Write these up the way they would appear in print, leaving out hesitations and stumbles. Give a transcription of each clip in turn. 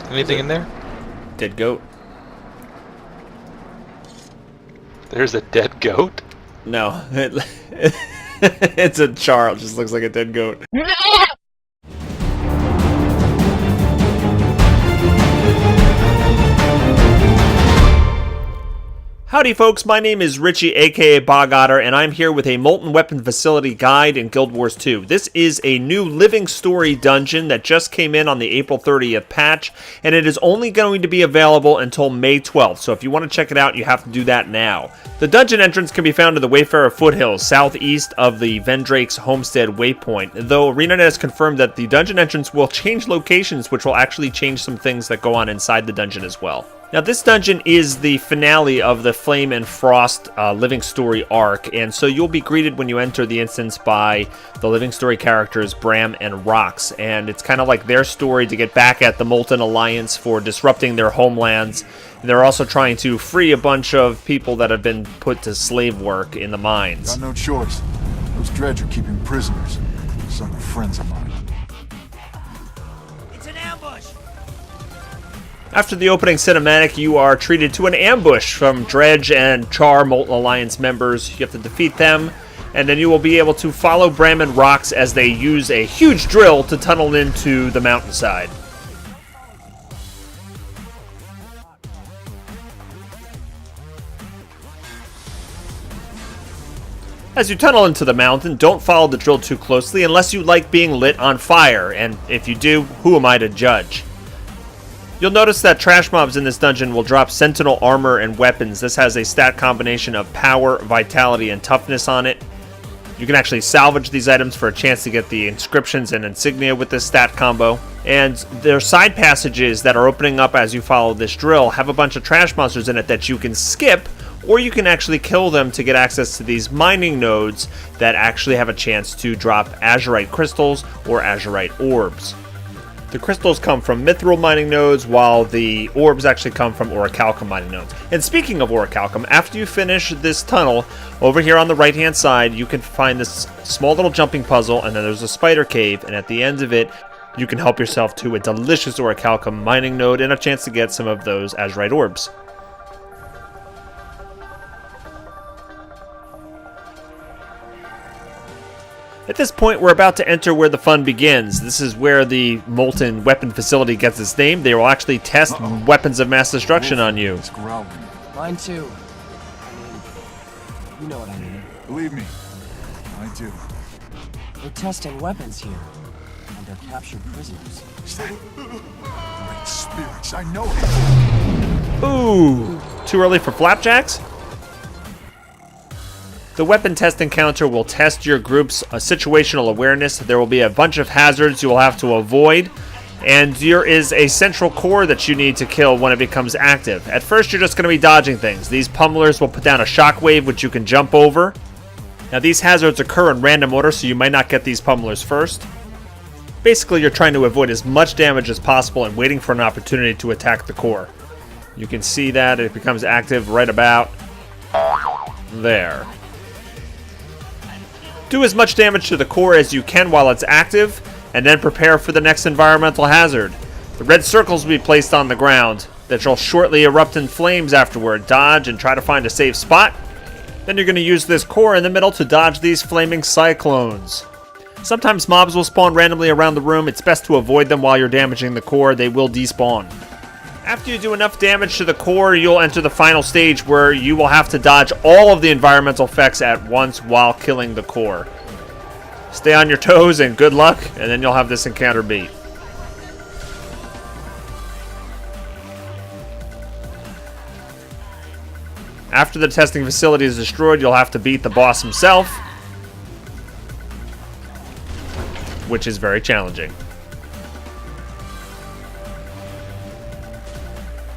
Anything in there? Dead goat. There's a dead goat? No, it's a char. It just looks like a dead goat. Howdy folks, my name is Richie aka Bog Otter, and I'm here with a Molten Weapon Facility guide in Guild Wars 2. This is a new Living Story dungeon that just came in on the April 30th patch, and it is only going to be available until May 12th, so if you want to check it out, you have to do that now. The dungeon entrance can be found in the Wayfarer Foothills, southeast of the Vendrake's Homestead waypoint, though ArenaNet has confirmed that the dungeon entrance will change locations, which will actually change some things that go on inside the dungeon as well. Now, this dungeon is the finale of the Flame and Frost Living Story arc, and so you'll be greeted when you enter the instance by the Living Story characters Bram and Rox, and it's kind of like their story to get back at the Molten Alliance for disrupting their homelands. And they're also trying to free a bunch of people that have been put to slave work in the mines. Got no choice. Those dreads are keeping prisoners. Some are friends of mine. After the opening cinematic, you are treated to an ambush from Dredge and Char, Molten Alliance members. You have to defeat them, and then you will be able to follow Bram and Rox as they use a huge drill to tunnel into the mountainside. As you tunnel into the mountain, don't follow the drill too closely unless you like being lit on fire, and if you do, who am I to judge? You'll notice that trash mobs in this dungeon will drop Sentinel armor and weapons. This has a stat combination of power, vitality, and toughness on it. You can actually salvage these items for a chance to get the inscriptions and insignia with this stat combo. And their side passages that are opening up as you follow this drill have a bunch of trash monsters in it that you can skip, or you can actually kill them to get access to these mining nodes that actually have a chance to drop azurite crystals or azurite orbs. The crystals come from mithril mining nodes, while the orbs actually come from orichalcum mining nodes. And speaking of orichalcum, after you finish this tunnel, over here on the right-hand side, you can find this small little jumping puzzle, and then there's a spider cave, and at the end of it, you can help yourself to a delicious orichalcum mining node and a chance to get some of those azurite orbs. At this point, we're about to enter where the fun begins. This is where the Molten Weapon Facility gets its name. They will actually test weapons of mass destruction on you. It's growling. Mine too. I mean, you know what I mean. Believe me, I do. They're testing weapons here, and they're captured prisoners. Is that great spirits? I know it. Ooh, too early for flapjacks? The weapon test encounter will test your group's situational awareness. There will be a bunch of hazards you will have to avoid, and there is a central core that you need to kill when it becomes active. At first, you're just going to be dodging things. These pummelers will put down a shockwave, which you can jump over. Now, these hazards occur in random order, so you might not get these pummelers first. Basically, you're trying to avoid as much damage as possible and waiting for an opportunity to attack the core. You can see that it becomes active right about there. Do as much damage to the core as you can while it's active, and then prepare for the next environmental hazard. The red circles will be placed on the ground that shall shortly erupt in flames afterward. Dodge and try to find a safe spot. Then you're going to use this core in the middle to dodge these flaming cyclones. Sometimes mobs will spawn randomly around the room. It's best to avoid them while you're damaging the core. They will despawn. After you do enough damage to the core, you'll enter the final stage where you will have to dodge all of the environmental effects at once while killing the core. Stay on your toes and good luck, and then you'll have this encounter beat. After the testing facility is destroyed, you'll have to beat the boss himself, which is very challenging.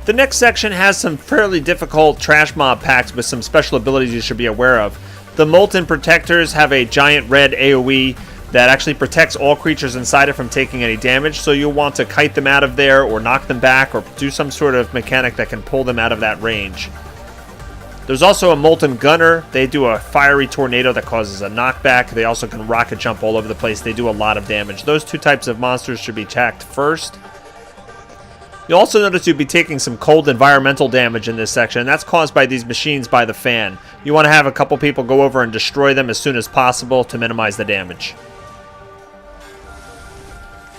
The next section has some fairly difficult trash mob packs with some special abilities you should be aware of. The Molten Protectors have a giant red AoE that actually protects all creatures inside it from taking any damage, so you'll want to kite them out of there or knock them back or do some sort of mechanic that can pull them out of that range. There's also a Molten Gunner. They do a fiery tornado that causes a knockback. They also can rocket jump all over the place. They do a lot of damage. Those two types of monsters should be attacked first. You'll also notice you'll be taking some cold environmental damage in this section, and that's caused by these machines by the fan. You want to have a couple people go over and destroy them as soon as possible to minimize the damage.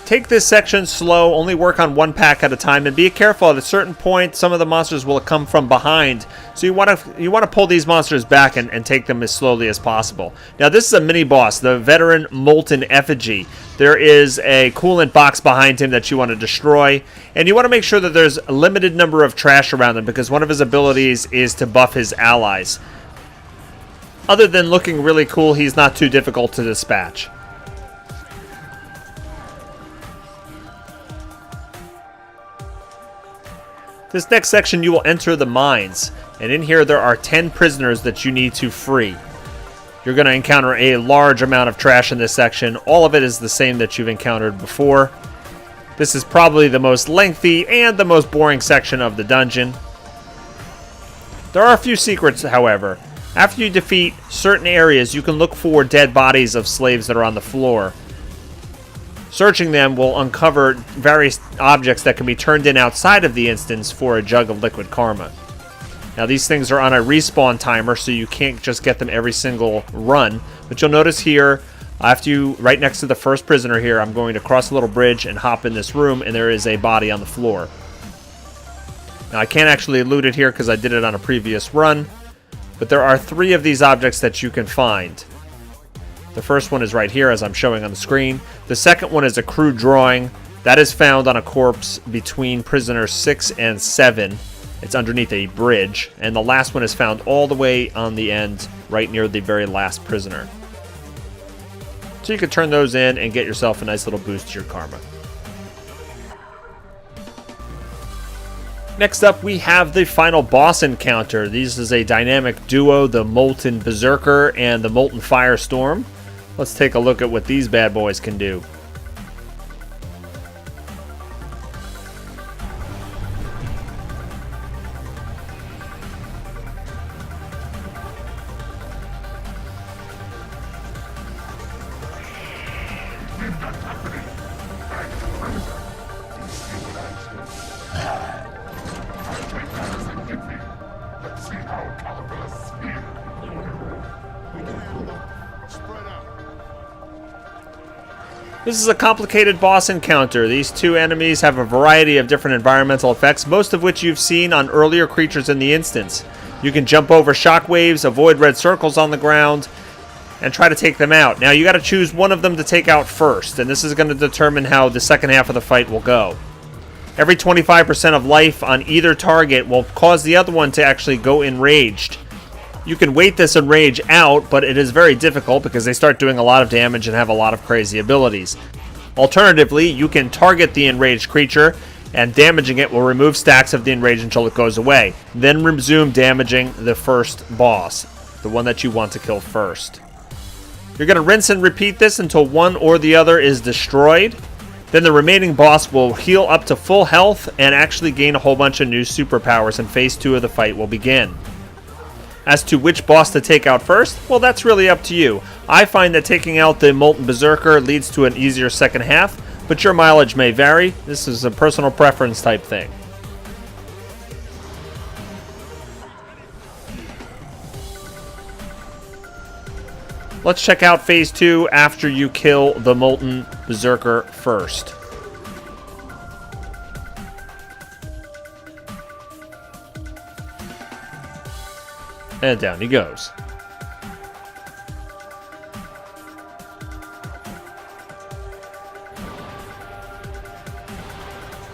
Take this section slow, only work on one pack at a time, and be careful. At a certain point, some of the monsters will come from behind, so you want to pull these monsters back and take them as slowly as possible. Now, this is a mini-boss, the veteran Molten Effigy. There is a coolant box behind him that you want to destroy, and you want to make sure that there's a limited number of trash around him, because one of his abilities is to buff his allies. Other than looking really cool, he's not too difficult to dispatch. This next section, you will enter the mines, and in here there are 10 prisoners that you need to free. You're going to encounter a large amount of trash in this section. All of it is the same that you've encountered before. This is probably the most lengthy and the most boring section of the dungeon. There are a few secrets, however. After you defeat certain areas, you can look for dead bodies of slaves that are on the floor. Searching them will uncover various objects that can be turned in outside of the instance for a jug of liquid karma. Now, these things are on a respawn timer, so you can't just get them every single run. But you'll notice here, right next to the first prisoner here, I'm going to cross a little bridge and hop in this room, and there is a body on the floor. Now, I can't actually loot it here because I did it on a previous run, but there are 3 of these objects that you can find. The first one is right here, as I'm showing on the screen. The second one is a crude drawing. That is found on a corpse between prisoners 6 and 7. It's underneath a bridge. And the last one is found all the way on the end, right near the very last prisoner. So you can turn those in and get yourself a nice little boost to your karma. Next up, we have the final boss encounter. This is a dynamic duo, the Molten Berserker and the Molten Firestorm. Let's take a look at what these bad boys can do. This is a complicated boss encounter. These 2 enemies have a variety of different environmental effects, most of which you've seen on earlier creatures in the instance. You can jump over shockwaves, avoid red circles on the ground, and try to take them out. Now, you got to choose one of them to take out first, and this is going to determine how the second half of the fight will go. Every 25% of life on either target will cause the other one to actually go enraged. You can wait this enrage out, but it is very difficult because they start doing a lot of damage and have a lot of crazy abilities. Alternatively, you can target the enraged creature, and damaging it will remove stacks of the enrage until it goes away. Then resume damaging the first boss, the one that you want to kill first. You're going to rinse and repeat this until one or the other is destroyed. Then the remaining boss will heal up to full health and actually gain a whole bunch of new superpowers, and phase 2 of the fight will begin. As to which boss to take out first, well, that's really up to you. I find that taking out the Molten Berserker leads to an easier second half, but your mileage may vary. This is a personal preference type thing. Let's check out phase 2 after you kill the Molten Berserker first. And down he goes.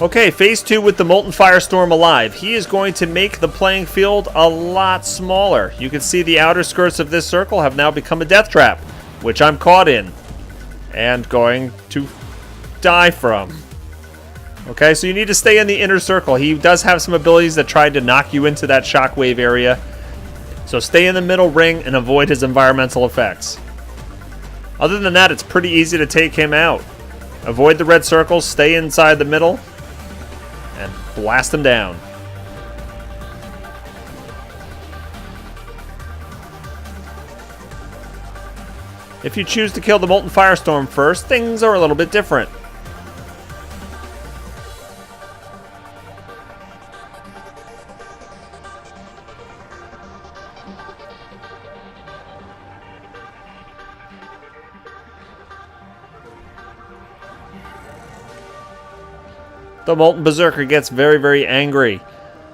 Okay, phase 2 with the Molten Firestorm alive. He is going to make the playing field a lot smaller. You can see the outer skirts of this circle have now become a death trap, which I'm caught in and going to die from. Okay, so you need to stay in the inner circle. He does have some abilities that try to knock you into that shockwave area. So stay in the middle ring and avoid his environmental effects. Other than that, it's pretty easy to take him out. Avoid the red circles, stay inside the middle, and blast him down. If you choose to kill the Molten Firestorm first, things are a little bit different. The Molten Berserker gets very, very angry.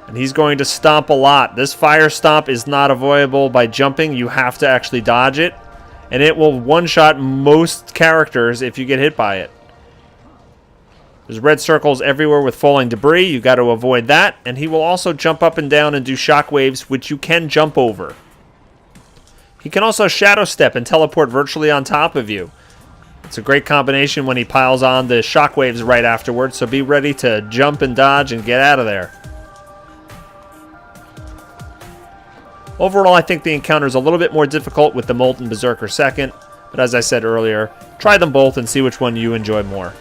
And he's going to stomp a lot. This fire stomp is not avoidable by jumping. You have to actually dodge it. And it will one-shot most characters if you get hit by it. There's red circles everywhere with falling debris. You got to avoid that. And he will also jump up and down and do shockwaves, which you can jump over. He can also shadow step and teleport virtually on top of you. It's a great combination when he piles on the shockwaves right afterwards, so be ready to jump and dodge and get out of there. Overall, I think the encounter is a little bit more difficult with the Molten Berserker second, but as I said earlier, try them both and see which one you enjoy more.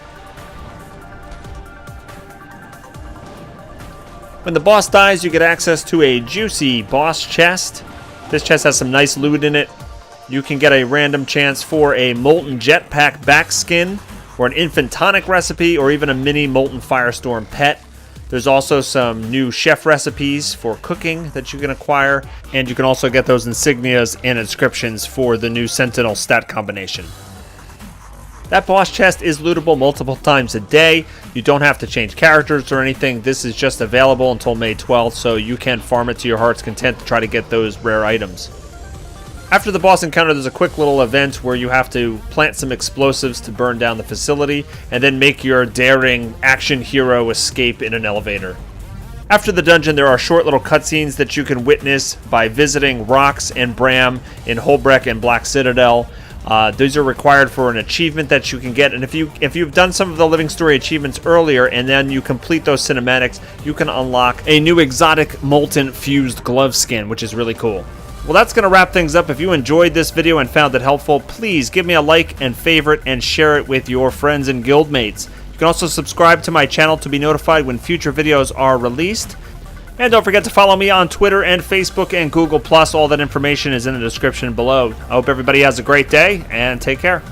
When the boss dies, you get access to a juicy boss chest. This chest has some nice loot in it. You can get a random chance for a Molten Jetpack back skin, or an Infant Tonic recipe, or even a mini Molten Firestorm pet. There's also some new chef recipes for cooking that you can acquire, and you can also get those insignias and inscriptions for the new Sentinel stat combination. That boss chest is lootable multiple times a day. You don't have to change characters or anything. This is just available until May 12th, so you can farm it to your heart's content to try to get those rare items. After the boss encounter, there's a quick little event where you have to plant some explosives to burn down the facility, and then make your daring action hero escape in an elevator. After the dungeon, there are short little cutscenes that you can witness by visiting Rox and Bram in Holbreck and Black Citadel. These are required for an achievement that you can get, and if you've done some of the Living Story achievements earlier and then you complete those cinematics, you can unlock a new exotic Molten Fused Glove skin, which is really cool. Well, that's going to wrap things up. If you enjoyed this video and found it helpful, please give me a like and favorite and share it with your friends and guildmates. You can also subscribe to my channel to be notified when future videos are released. And don't forget to follow me on Twitter and Facebook and Google+. All that information is in the description below. I hope everybody has a great day, and take care.